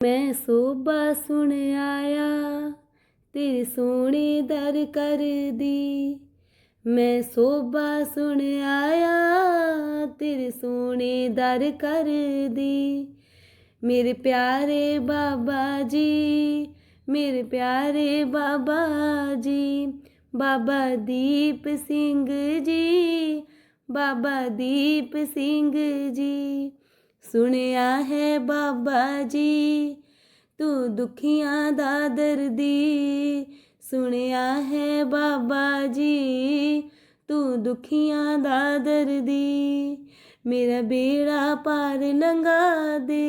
मैं सोबा सुन आया तेरे सोने दर कर दी। मैं सोबा सुन आया तेरे सोने दर कर दी। मेरे प्यारे बाबा जी, मेरे प्यारे बाबा जी, बाबा दीप सिंह जी, बाबा दीप सिंह जी। सुनिया है बाबा जी तू दुखियां दा दर्दी। सुनिया है बाबा जी तू दुखियां दा दर्दी। मेरा बेड़ा पार लंघा दे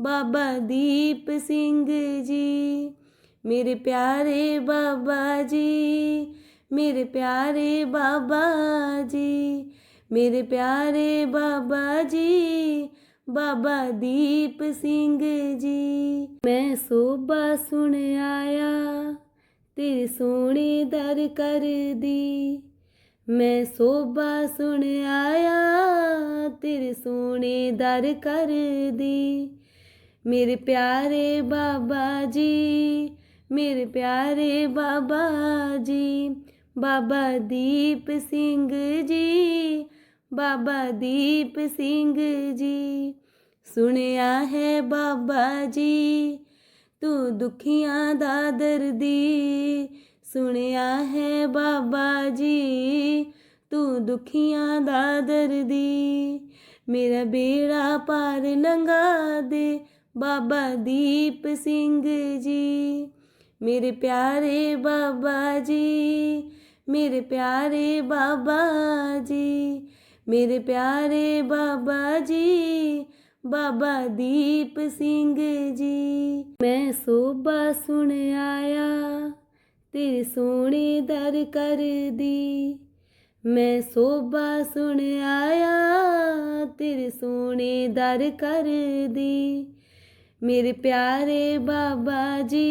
बाबा दीप सिंह जी। मेरे प्यारे बाबा जी, मेरे प्यारे बाबा जी, मेरे प्यारे बाबा जी, बाबा दीप सिंह जी। मैं सोबा सुन आया तेरे सोने दर कर दी। मैं सोबा सुन आया तेरे सोने दर कर दी। मेरे प्यारे बाबा जी, मेरे प्यारे बाबा जी, बाबा दीप सिंह जी, बाबा दीप सिंह जी। सुनिया है बाबा जी तू दुखियां दा दर्दी। सुनिया है बाबा जी तू दुखियां दा दर्दी। मेरा बेड़ा पार लंघा दे बाबा दीप सिंह जी। मेरे प्यारे बाबा जी, मेरे प्यारे बाबा जी, मेरे प्यारे बाबा जी, बाबा दीप सिंह जी। मैं सोबा सुन आया तेरे सोने दर कर दी। मैं सोबा सुन आया तेरे सोने दर कर दी। मेरे प्यारे बाबा जी,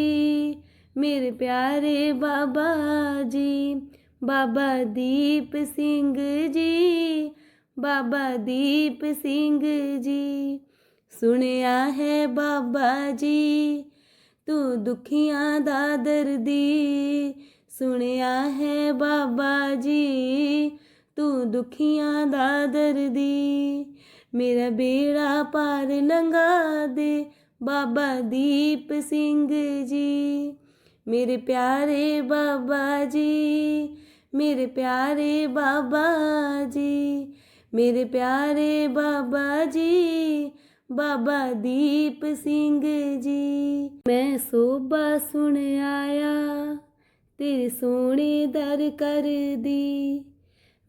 मेरे प्यारे बाबा जी, बाबा दीप सिंह जी, बाबा दीप सिंह जी। सुनिया है बाबा जी तू दुखियां दा दर्दी। सुनिया है बाबा जी तू दुखियां दा दर्दी। मेरा बेड़ा पार लंघा दे बाबा दीप सिंह जी। मेरे प्यारे बाबा जी, मेरे प्यारे बाबा जी, मेरे प्यारे बाबा जी, बाबा दीप सिंह जी। मैं सोबा सुन आया तेरे सोने दर कर दी।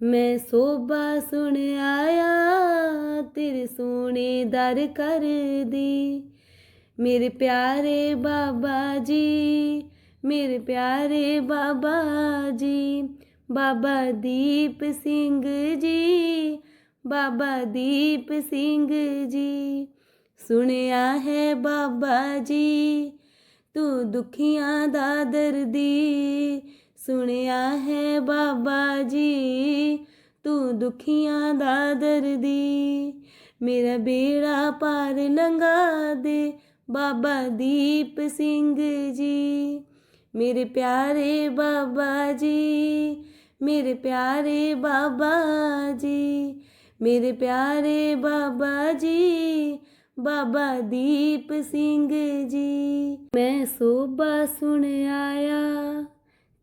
मैं सोबा सुन आया तेरे सोने दर कर दी। मेरे प्यारे बाबा जी, मेरे प्यारे बाबा जी, बाबा दीप सिंह जी, बाबा दीप सिंह जी। सुनिया है बाबा जी तू दुखियां दा दर्दी। सुनिया है बाबा जी तू दुखियां दा दर्दी। मेरा बेड़ा पार लंघा दे बाबा दीप सिंह जी। मेरे प्यारे बाबा जी, मेरे प्यारे बाबा जी, मेरे प्यारे बाबा जी, बाबा दीप सिंह जी। मैं सोबा सुन आया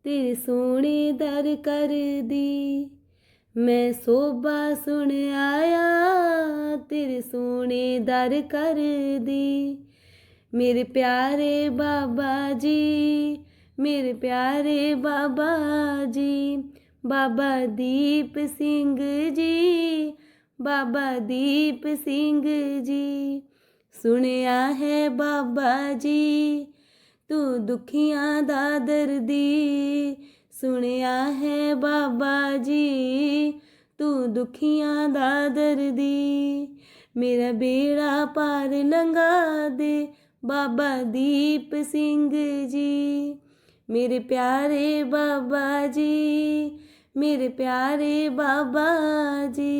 तेरे सोने दर कर दी। मैं सोबा सुन आया तेरे सोने दर कर दी। मेरे प्यारे बाबा जी, मेरे प्यारे बाबा जी, बाबा दीप सिंह जी, बाबा दीप सिंह जी। सुनिया है बाबा जी तू दुखियां दा दर्दी। सुनिया है बाबा जी तू दुखियां दा दर्दी। मेरा बेड़ा पार लंघा दे बाबा दीप सिंह जी। मेरे प्यारे बाबा जी, मेरे प्यारे बाबा जी,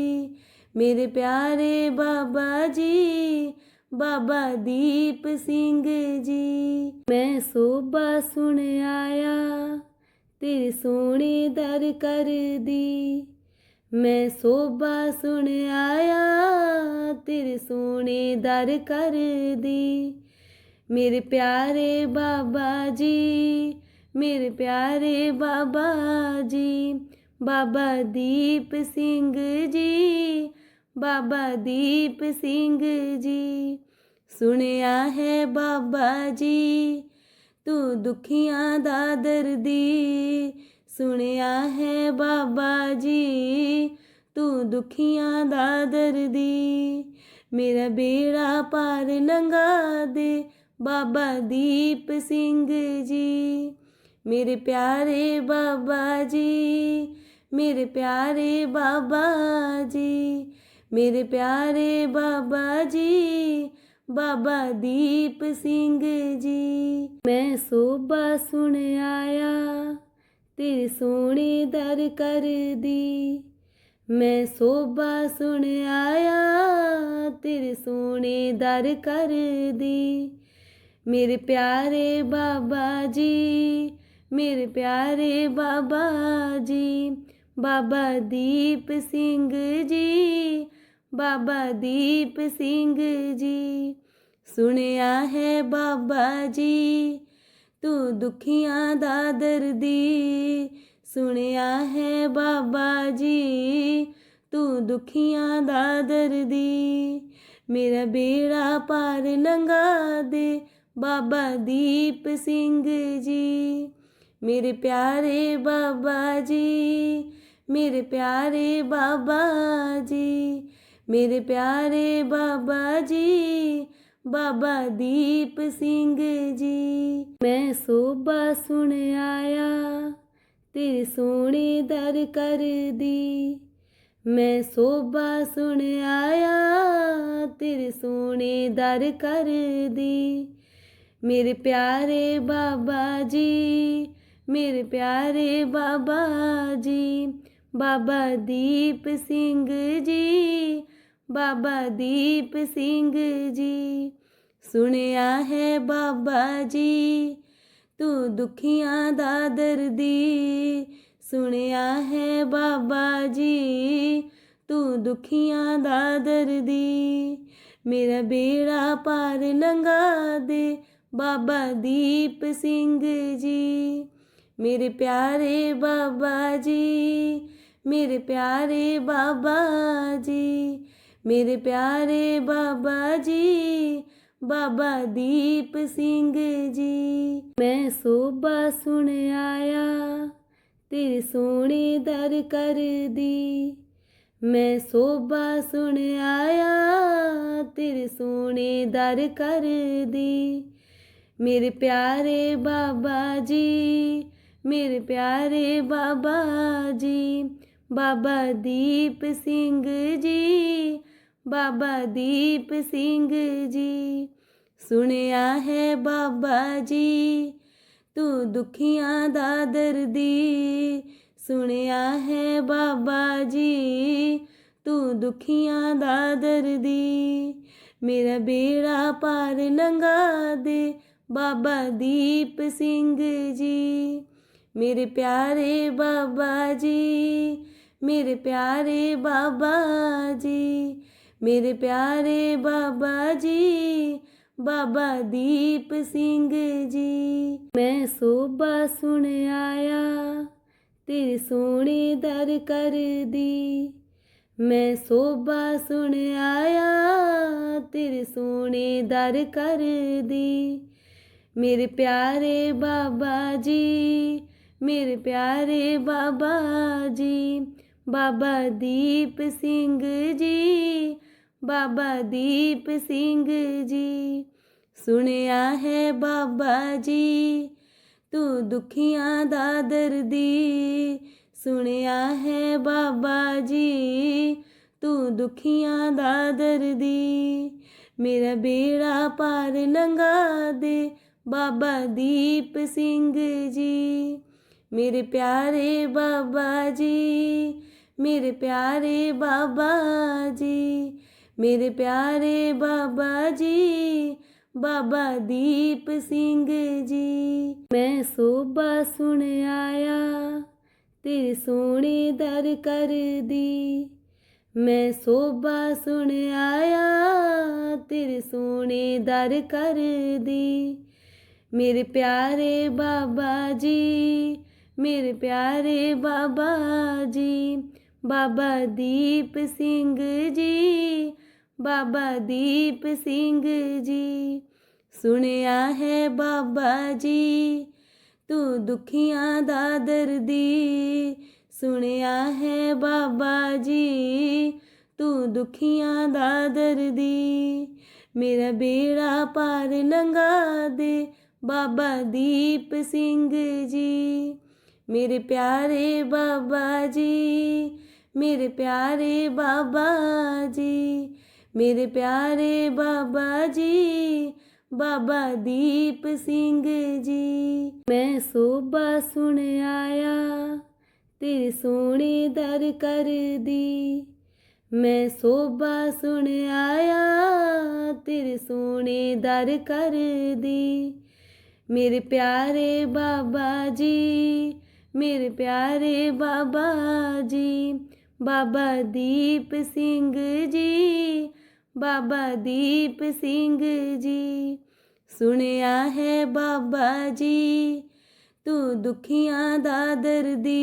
मेरे प्यारे बाबा जी, बाबा दीप सिंह जी। मैं सोभा सुन आया तेरे सोने दर कर दी, मैं सोभा सुन आया तेरे सोने दर कर दी। मेरे प्यारे बाबा जी, मेरे प्यारे बाबा जी, बाबा दीप सिंह जी, बाबा दीप सिंह जी। सुनिया है बाबा जी तू दुखियां दा दर्दी, सुनिया है बाबा जी तू दुखियां दा दर्दी। मेरा बेड़ा पार लंघा दे बाबा दीप सिंह जी। मेरे प्यारे बाबा जी, मेरे प्यारे बाबा जी, मेरे प्यारे बाबा जी, बाबा दीप सिंह जी। मैं सोभा सुन आया तेरे सोने दर कर दी, मैं सोभा सुन आया तेरे सोने दर कर दी। मेरे प्यारे बाबा जी, मेरे प्यारे बाबा जी, बाबा दीप सिंह जी, बाबा दीप सिंह जी। सुनिया है बाबा जी तू दुखियां दा दर्दी, सुनिया है बाबा जी तू दुखियां दा दर्दी। मेरा बेड़ा पार लंघा दे बाबा दीप सिंह जी। मेरे प्यारे बाबा जी, मेरे प्यारे बाबा जी, मेरे प्यारे बाबा जी, बाबा दीप सिंह जी। मैं सोभा सुन आया तेरे सोने दर कर दी, मैं सोभा सुन आया तेरे सोने दर कर दी। मेरे प्यारे बाबा जी, मेरे प्यारे बाबा जी, बाबा दीप सिंह जी, बाबा दीप सिंह जी। सुनिया है बाबा जी तू दुखियां दा दर्दी, सुनिया है बाबा जी तू दुखियां दा दर्दी। मेरा बेड़ा पार लंघा दे बाबा दीप सिंह जी। मेरे प्यारे बाबा जी, मेरे प्यारे बाबा जी, मेरे प्यारे बाबा जी, बाबा दीप सिंह जी। मैं सोभा सुन आया तेरे सोने दर कर दी, मैं सोभा सुन आया तेरे सोने दर कर दी। मेरे प्यारे बाबा जी, मेरे प्यारे बाबा जी, बाबा दीप सिंह जी, बाबा दीप सिंह जी। सुनिया है बाबा जी तू दुखियां दा दर्दी, सुनिया है बाबा जी तू दुखियां दा दर्दी। मेरा बेड़ा पार लंघा दे बाबा दीप सिंह जी। मेरे प्यारे बाबा जी, मेरे प्यारे बाबा जी, मेरे प्यारे बाबा जी, बाबा दीप सिंह जी। मैं सोभा सुन आया तेरे सोने दर कर दी, मैं सोभा सुन आया तेरे सोने दर कर दी। मेरे प्यारे बाबा जी, मेरे प्यारे बाबा जी, बाबा दीप सिंह जी, बाबा दीप सिंह जी। सुनिया है बाबा जी तू दुखियां दा दर्दी, सुनिया है बाबा जी तू दुखियां दा दर्दी। मेरा बेड़ा पार लंघा दे बाबा दीप सिंह जी। मेरे प्यारे बाबा जी, मेरे प्यारे बाबा जी, मेरे प्यारे बाबा जी, बाबा दीप सिंह जी। मैं सोभा सुन आया तेरे सोने दर कर दी, मैं सोभा सुन आया तेरे सोने दर कर दी। मेरे प्यारे बाबा जी, मेरे प्यारे बाबा जी, बाबा दीप सिंह जी, बाबा दीप सिंह जी। सुनिया है बाबा जी तू दुखियां दा दर्दी, सुनिया है बाबा जी तू दुखियां दा दर्दी। मेरा बेड़ा पार लंघा दे बाबा दीप सिंह जी। मेरे प्यारे बाबा जी, मेरे प्यारे बाबा जी, मेरे प्यारे बाबा जी, बाबा दीप सिंह जी। मैं सोभा सुन आया तेरे सोने दर कर दी, मैं सोभा सुन आया तेरे सोने दर कर दी। मेरे प्यारे बाबा जी, मेरे प्यारे बाबा जी, बाबा दीप सिंह जी, बाबा दीप सिंह जी। सुनिया है बाबा जी तू दुखियां दा दर्दी,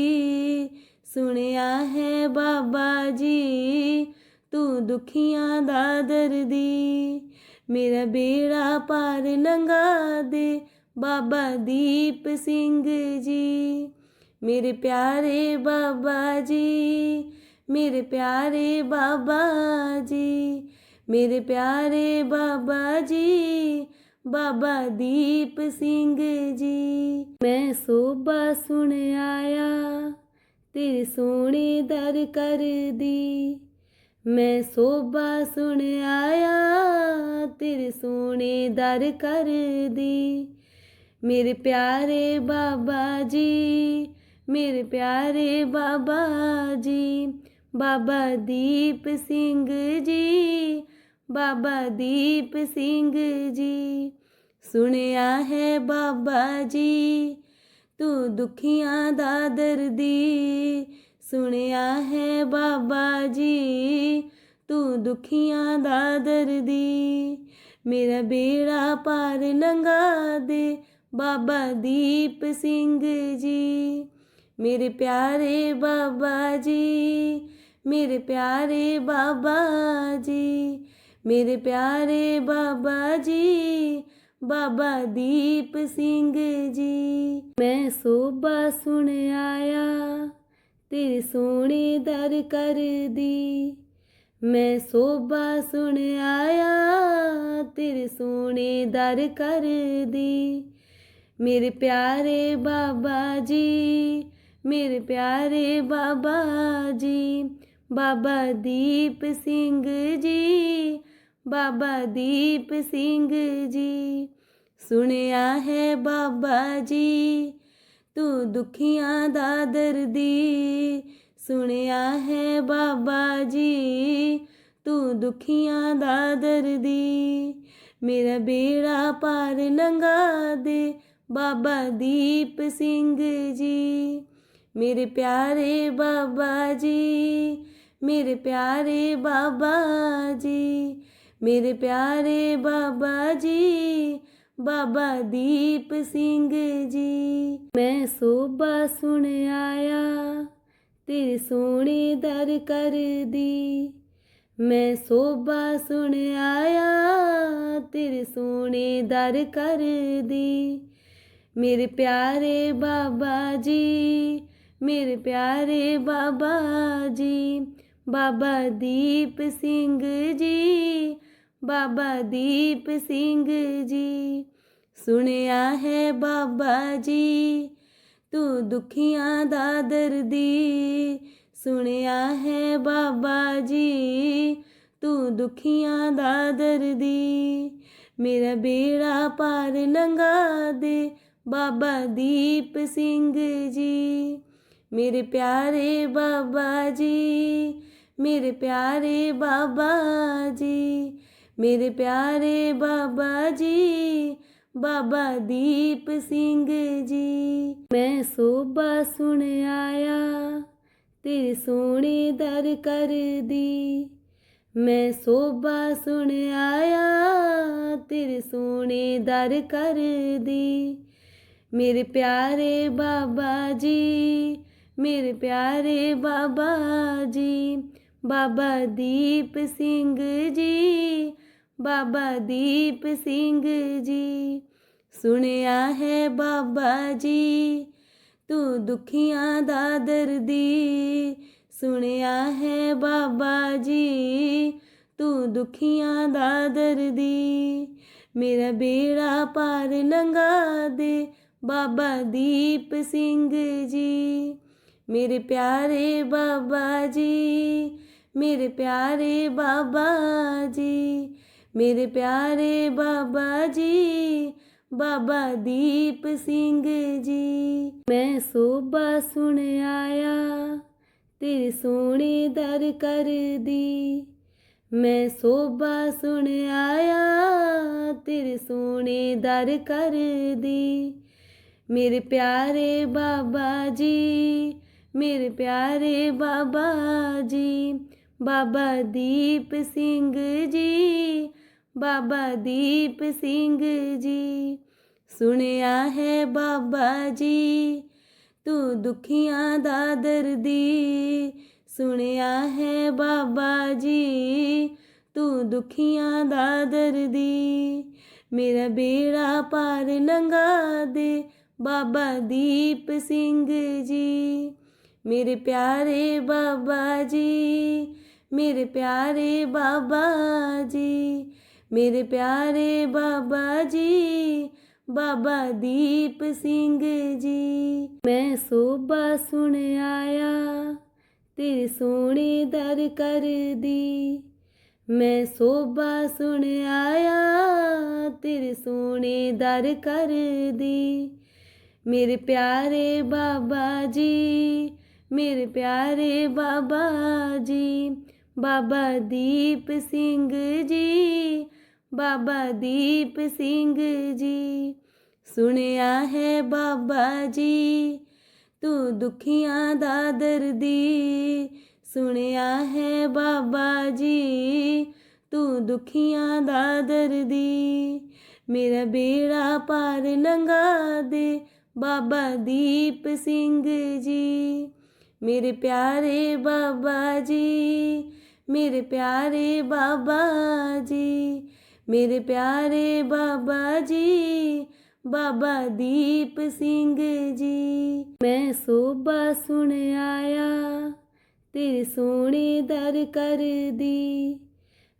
सुनिया है बाबा जी तू दुखियां दा दर्दी। मेरा बेड़ा पार लंघा दे बाबा दीप सिंह जी। मेरे प्यारे बाबा जी, मेरे प्यारे बाबा जी, मेरे प्यारे बाबा जी, बाबा दीप सिंह जी। मैं सोभा सुन आया तेरे सोने दर कर दी, मैं सोभा सुन आया तेरे सोने दर कर दी। मेरे प्यारे बाबा जी, मेरे प्यारे बाबा जी, बाबा दीप सिंह जी, बाबा दीप सिंह जी। सुनिया है बाबा जी तू दुखियां दा दर्दी, सुनिया है बाबा जी तू दुखियां दा दर्दी। मेरा बेड़ा पार लंघा दे बाबा दीप सिंह जी। मेरे प्यारे बाबा जी, मेरे प्यारे बाबा जी, मेरे प्यारे बाबा जी, बाबा दीप सिंह जी। मैं सोभा सुन आया तेरे सोने दर कर दी, मैं सोभा सुन आया तेरे सोने दर कर दी। मेरे प्यारे बाबा जी, मेरे प्यारे बाबा जी, बाबा दीप सिंह जी, बाबा दीप सिंह जी। सुनिया है बाबा जी तू दुखियां दा दर्दी, सुनिया है बाबा जी तू दुखियां दा दर्दी। मेरा बेड़ा पार लंघा दे बाबा दीप सिंह जी। मेरे प्यारे बाबा जी, मेरे प्यारे बाबा जी, मेरे प्यारे बाबा जी, बाबा दीप सिंह जी। मैं सोभा सुन आया तेरे सोने दर कर दी, मैं सोभा सुन आया तेरे सोने दर कर दी। मेरे प्यारे बाबा जी, मेरे प्यारे बाबा जी, बाबा दीप सिंह जी, बाबा दीप सिंह जी। सुनिया है बाबा जी तू दुखियां दा दर्दी, सुनिया है बाबा जी तू दुखियां दा दर्दी। मेरा बेड़ा पार लंघा दे बाबा दीप सिंह जी। मेरे प्यारे बाबा जी, मेरे प्यारे बाबा जी, मेरे प्यारे बाबा जी, बाबा दीप सिंह जी। मैं सोभा सुन आया तेरे सोने दर कर दी, मैं सोभा सुन आया तेरे सोने दर कर दी। मेरे प्यारे बाबा जी, मेरे प्यारे बाबा जी, बाबा दीप सिंह जी, बाबा दीप सिंह जी। सुनिया है बाबा जी तू दुखियां दा दर्दी, सुनिया है बाबा जी तू दुखियां दा दर्दी। मेरा बेड़ा पार लंघा दे बाबा दीप सिंह जी। मेरे प्यारे बाबा जी, मेरे प्यारे बाबा जी, मेरे प्यारे बाबा जी, बाबा दीप सिंह जी। मैं सोभा सुन आया तेरे सोने दर कर दी, मैं सोभा सुन आया तेरे सोने दर कर दी। मेरे प्यारे बाबा जी, मेरे प्यारे बाबा जी, बाबा दीप सिंह जी, बाबा दीप सिंह जी। सुनिया है बाबा जी तू दुखियां दा दर्दी, सुनिया है बाबा जी तू दुखियां दा दर्दी। मेरा बेड़ा पार लंघा दे बाबा दीप सिंह जी। मेरे प्यारे बाबा जी, मेरे प्यारे बाबा जी, मेरे प्यारे बाबा जी, बाबा दीप सिंह जी। मैं सोभा सुन आया तेरे सोने दर कर दी, मैं सोभा सुन आया तेरे सोने दर कर दी। मेरे प्यारे बाबा जी, मेरे प्यारे बाबा जी, बाबा दीप सिंह जी, बाबा दीप सिंह जी। सुनिया है बाबा जी तू दुखियां दा दर्दी, सुनिया है बाबा जी तू दुखियां दा दर्दी। मेरा बेड़ा पार लंघा दे बाबा दीप सिंह जी। मेरे प्यारे बाबा जी, मेरे प्यारे बाबा जी, मेरे प्यारे बाबा जी, बाबा दीप सिंह जी। मैं सोभा सुन आया तेरे सोने दर कर दी,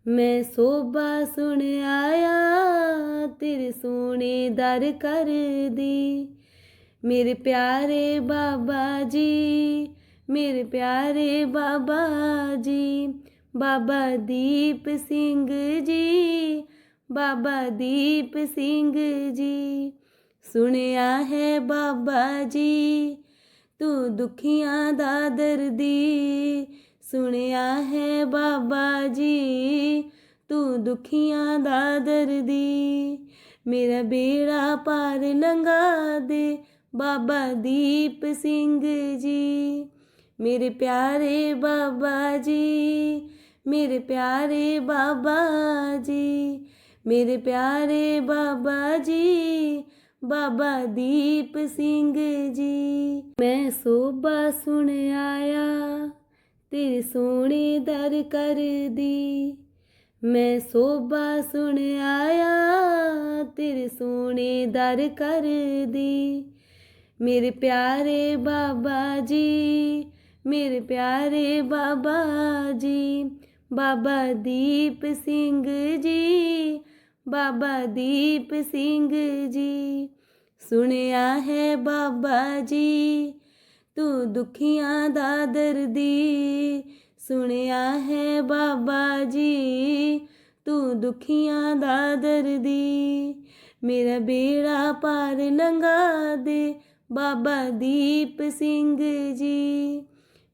मैं सोभा सुन आया तेरे सोने दर कर दी। मेरे प्यारे बाबा जी, मेरे प्यारे बाबा जी, बाबा दीप सिंह जी, बाबा दीप सिंह जी। सुनिया है बाबा जी तू दुखियां दा दर्दी, सुनिया है बाबा जी तू दुखियां दा दर्दी। मेरा बेड़ा पार लंघा दे बाबा दीप सिंह जी। मेरे प्यारे बाबा जी, मेरे प्यारे बाबा जी, मेरे प्यारे बाबा जी, बाबा दीप सिंह जी। मैं सोभा सुन आया तेरे सोने दर कर दी, मैं सोभा सुन आया तेरे सोने दर कर दी। मेरे प्यारे बाबा जी, मेरे प्यारे बाबा जी, बाबा दीप सिंह जी, बाबा दीप सिंह जी। सुनिया है बाबा जी तू दुखियां दा दर्दी, सुनिया है बाबा जी तू दुखियां दा दर्दी। मेरा बेड़ा पार लंघा दे बाबा दीप सिंह जी।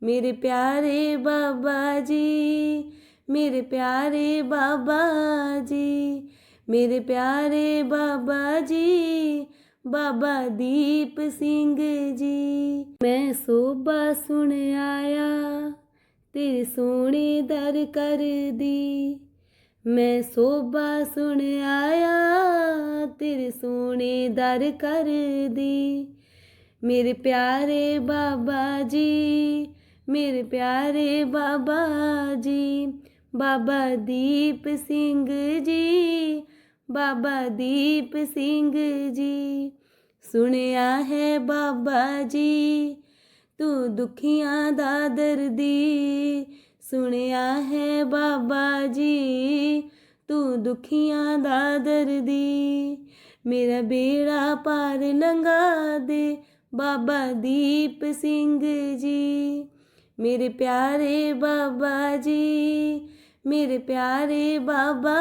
मेरे प्यारे बाबा जी, मेरे प्यारे बाबा जी, मेरे प्यारे बाबा जी, बाबा दीप सिंह जी। मैं सोभा सुन आया तेरे सोने दर कर दी, मैं सोभा सुन आया तेरे सोने दर कर दी। मेरे प्यारे बाबा जी, मेरे प्यारे बाबा जी, बाबा दीप सिंह जी, बाबा दीप सिंह जी। सुनिया है बाबा जी तू दुखियां दा दर्दी, सुनिया है बाबा जी तू दुखियां दा दर्दी। मेरा बेड़ा पार लंघा दे बाबा दीप सिंह जी। मेरे प्यारे बाबा जी, मेरे प्यारे बाबा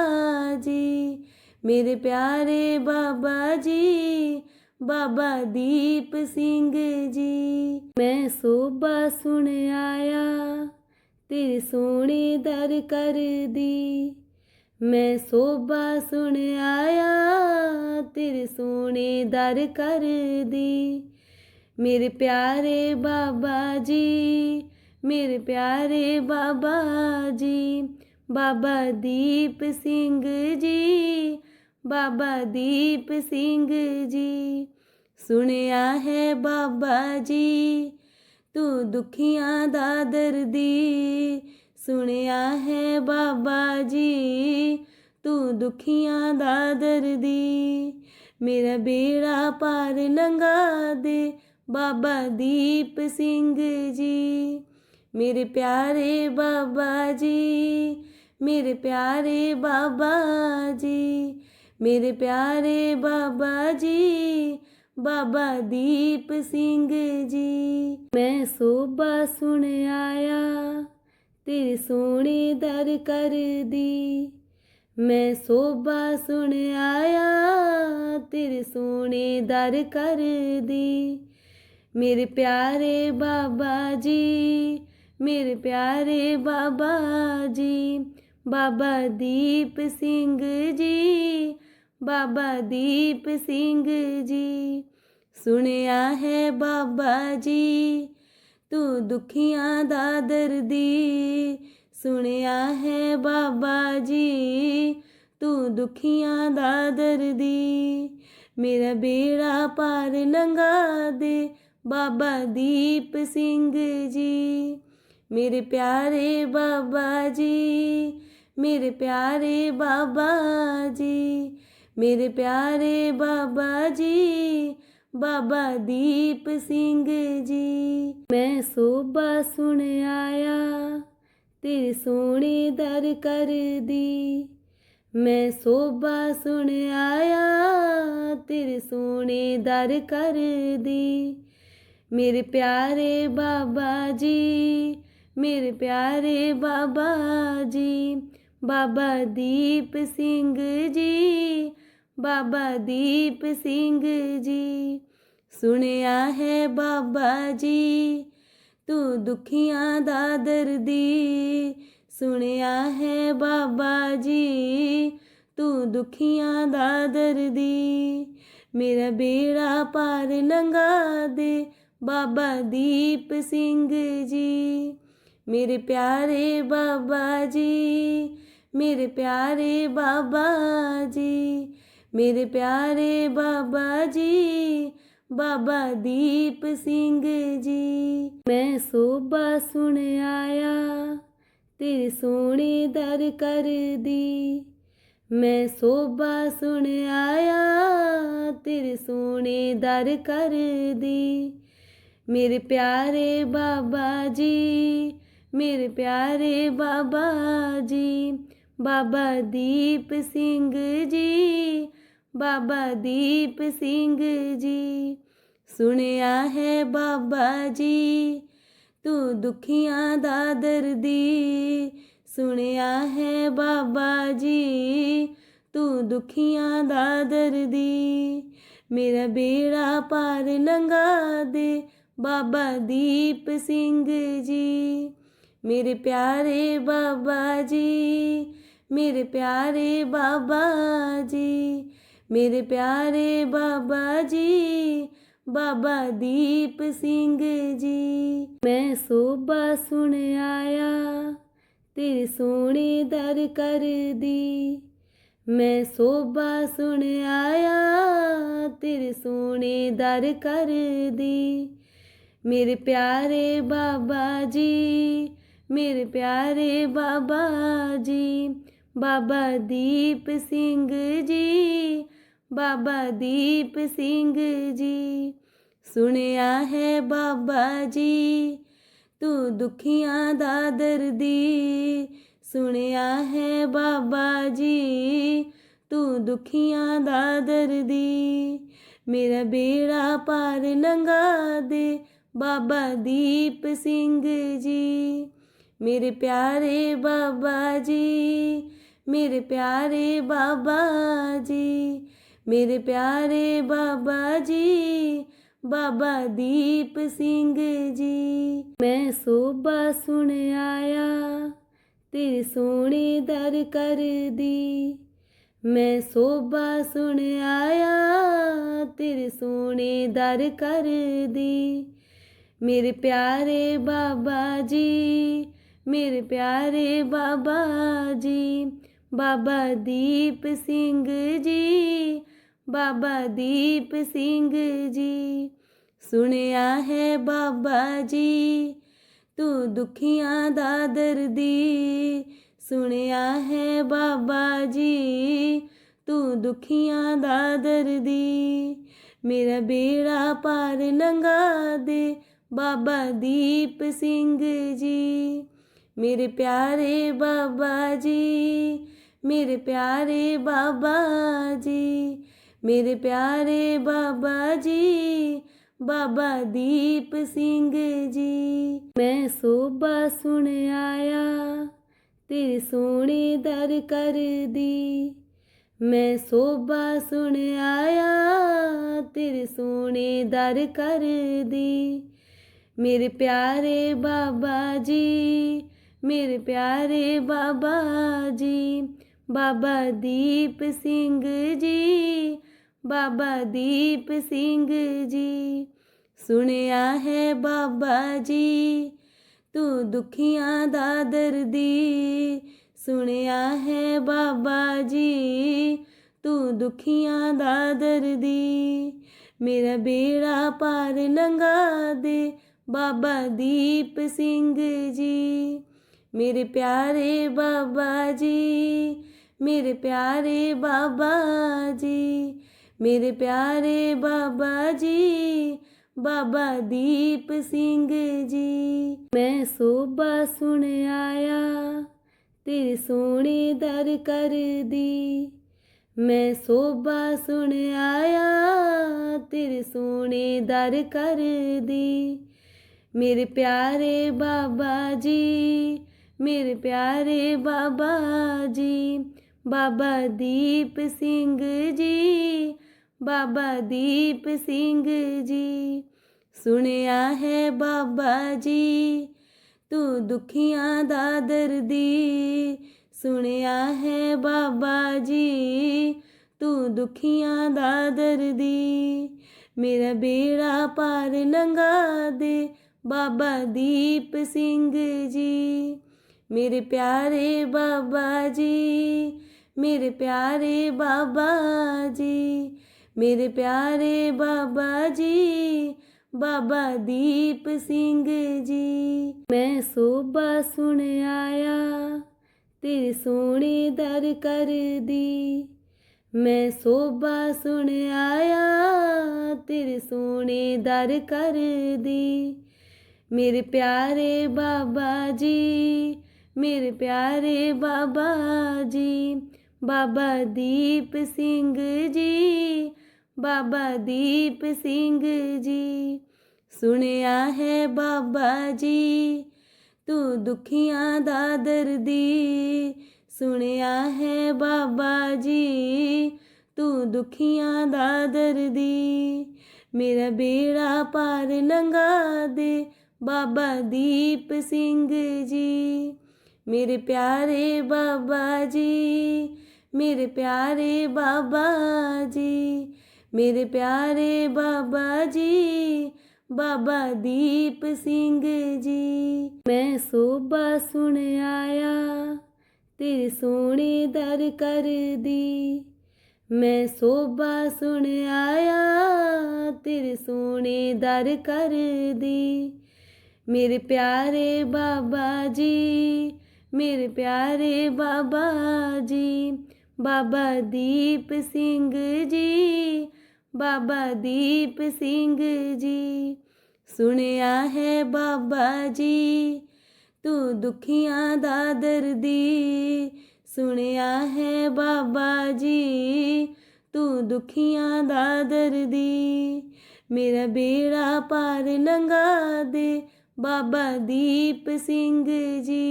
जी, मेरे प्यारे बाबा जी, बाबा दीप सिंह जी। मैं सोभा सुन आया तेरे सोने दर कर दी, मैं सोभा सुन आया तेरे सोने दर कर दी। मेरे प्यारे बाबा जी, मेरे प्यारे बाबा जी, बाबा दीप सिंह जी, बाबा दीप सिंह जी। सुनिया है बाबा जी तू दुखियां दा दर्दी, सुनिया है बाबा जी तू दुखियां दा दर्दी। मेरा बेड़ा पार लंघा दे बाबा दीप सिंह जी। मेरे प्यारे बाबा जी, मेरे प्यारे बाबा जी, मेरे प्यारे बाबा जी, बाबा दीप सिंह जी। मैं सोभा सुन आया तेरे सोने दर कर दी, मैं सोभा सुन आया तेरे सोने दर कर दी। मेरे प्यारे बाबा जी, मेरे प्यारे बाबा जी, बाबा दीप सिंह जी, बाबा दीप सिंह जी। सुनिया है बाबा जी तू दुखियां दा दर्दी, सुनिया है बाबा जी तू दुखियां दा दर्दी। मेरा बेड़ा पार लंघा दे बाबा दीप सिंह जी। मेरे प्यारे बाबा जी, मेरे प्यारे बाबा जी, मेरे प्यारे बाबा जी, बाबा दीप सिंह जी। मैं सोभा सुन आया तेरे सोने दर कर दी, मैं सोभा सुन आया तेरे सोने दर कर दी। मेरे प्यारे बाबा जी, मेरे प्यारे बाबा जी, बाबा दीप सिंह जी, बाबा दीप सिंह जी। सुनिया है बाबा जी तू दुखियां दा दर्दी, सुनिया है बाबा जी तू दुखियां दा दर्दी। मेरा बेड़ा पार लंघा दे बाबा दीप सिंह जी। मेरे प्यारे बाबा जी, मेरे प्यारे बाबा जी, मेरे प्यारे बाबा जी, बाबा दीप सिंह जी। मैं सोभा सुन आया तेरे सोने दर कर दी, मैं सोभा सुन आया तेरे सोने दर कर दी। मेरे प्यारे बाबा जी, मेरे प्यारे बाबा जी, बाबा दीप सिंह जी, बाबा दीप सिंह जी। सुनिया है बाबा जी तू दुखियां दा दर्दी, सुनिया है बाबा जी तू दुखियां दा दर्दी। मेरा बेड़ा पार लंघा दे बाबा दीप सिंह जी। मेरे प्यारे बाबा जी, मेरे प्यारे बाबा जी, मेरे प्यारे बाबा जी, बाबा दीप सिंह जी। मैं सोबा सुन आया तेरे सोने दर कर दी, मैं सोबा सुन आया तेरे सोने दर कर दी। मेरे प्यारे बाबा जी, मेरे प्यारे बाबा जी, बाबा दीप सिंह जी, बाबा दीप सिंह जी। सुनिया है बाबा जी तू दुखियां दा दर्दी, सुनिया है बाबा जी तू दुखियां दा दर्दी। मेरा बेड़ा पार लंघा दे बाबा दीप सिंह जी। मेरे प्यारे बाबा जी, मेरे प्यारे बाबा जी, मेरे प्यारे बाबा जी, बाबा दीप सिंह जी। मैं सोबा सुन आया तेरे सोने दर कर दी, मैं सोबा सुन आया तेरे सोने दर कर दी। मेरे प्यारे बाबा जी, मेरे प्यारे बाबा जी, बाबा दीप सिंह जी, बाबा दीप सिंह जी। सुनिया है बाबा जी तू दुखियां दा दर्दी, सुनिया है बाबा जी तू दुखियां दा दर्दी। मेरा बेड़ा पार लंघा दे बाबा दीप सिंह जी। मेरे प्यारे बाबा जी, मेरे प्यारे बाबा जी, मेरे प्यारे बाबा जी, बाबा दीप सिंह जी। मैं सोबा सुन आया तेरे सोने दर कर दी, मैं सोबा सुन आया तेरे सोने दर कर दी। मेरे प्यारे बाबा जी, मेरे प्यारे बाबा जी, बाबा दीप सिंह जी, बाबा दीप सिंह जी। सुनिया है बाबा जी तू दुखियां दा दर्दी, सुनिया है बाबा जी तू दुखियां दा दर्दी। मेरा बेड़ा पार लंघा दे बाबा दीप सिंह जी। मेरे प्यारे बाबा जी, मेरे प्यारे बाबा जी, मेरे प्यारे बाबा जी, बाबा दीप सिंह जी। मैं सोबा सुन आया तेरे सोने दर कर दी, मैं सोबा सुन आया तेरे सोने दर कर दी। मेरे प्यारे बाबा जी, मेरे प्यारे बाबा जी, बाबा दीप सिंह जी, बाबा दीप सिंह जी। सुनिया है बाबा जी तू दुखियां दा दर्दी, सुनिया है बाबा जी तू दुखियां दा दर्दी। मेरा बेड़ा पार लंघा दे बाबा दीप सिंह जी। मेरे प्यारे बाबा जी, मेरे प्यारे बाबा जी, मेरे प्यारे बाबा जी, बाबा दीप सिंह जी। मैं सोबा सुन आया तेरे सोने दर कर दी, मैं सोबा सुन आया तेरे सोने दर कर दी। मेरे प्यारे बाबा जी, मेरे प्यारे बाबा जी, बाबा दीप सिंह जी, बाबा दीप सिंह जी। सुनिया है बाबा जी तू दुखियां दा दर्दी, सुनिया है बाबा जी तू दुखियां दा दर्दी। मेरा बेड़ा पार लंघा दे बाबा दीप सिंह जी। मेरे प्यारे बाबा जी, मेरे प्यारे बाबा जी, मेरे प्यारे बाबा जी, बाबा दीप सिंह जी। मैं सोभा सुन आया तेरे सोने दर कर दी, मैं सोभा सुन आया तेरे सोने दर कर दी। मेरे प्यारे बाबा जी, मेरे प्यारे बाबा जी, बाबा दीप सिंह जी, बाबा दीप सिंह जी। सुनिया है बाबा जी तू दुखियां दा दर्दी, सुनिया है बाबा जी तू दुखियां दा दर्दी। मेरा बेड़ा पार लंघा दे बाबा दीप सिंह जी।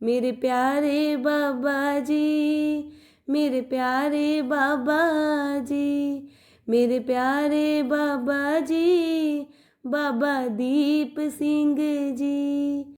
मेरे प्यारे बाबा जी, मेरे प्यारे बाबा जी, मेरे प्यारे बाबा जी, बाबा दीप सिंह जी।